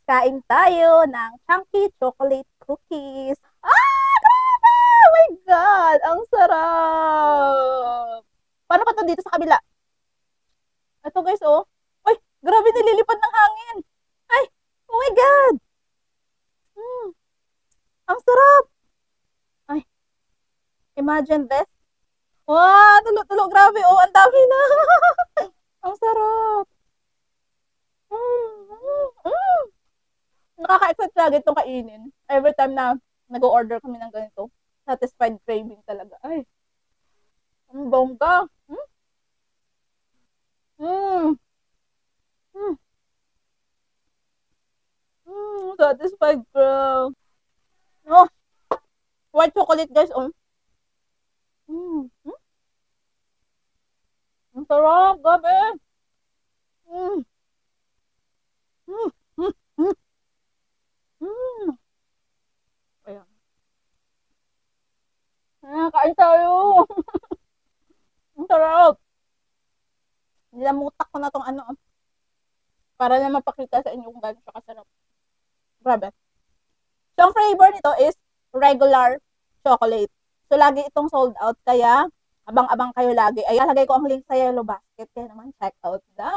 kain tayo ng chunky chocolate cookies. Ah, grabe! Oh my God! Ang sarap! Paano pa to dito sa kabila? Ito guys, oh. Ay, grabe nililipad ng hangin. Ay, oh my God! Mm, ang sarap! Ay, imagine this. Wow, tulo-tulo, grabe. Oh, ang dami na. Ang sarap. Mm, mm, mm. Nakaka-excite lagi itong kainin. Every time na nag-order kami ng ganito, satisfied craving talaga. Ay, ang bongga. Mm, mm, mm, satisfied ka. Oh, white chocolate guys. Oh. Mm, mm, ang sarap, gabi. Mm, mm, mm, mm, mm. Ayan. Ah, kain tayo. Ang sarap. Nilamutak ko na tong ano, para na mapakita sa inyo kung gaano siya kasarap. Grabe. So, ang flavor nito is regular chocolate. So, lagi itong sold out. Kaya, abang-abang kayo lagi. Ayan, lagay ko ang link sa Yellow Basket. Kaya naman, check out na.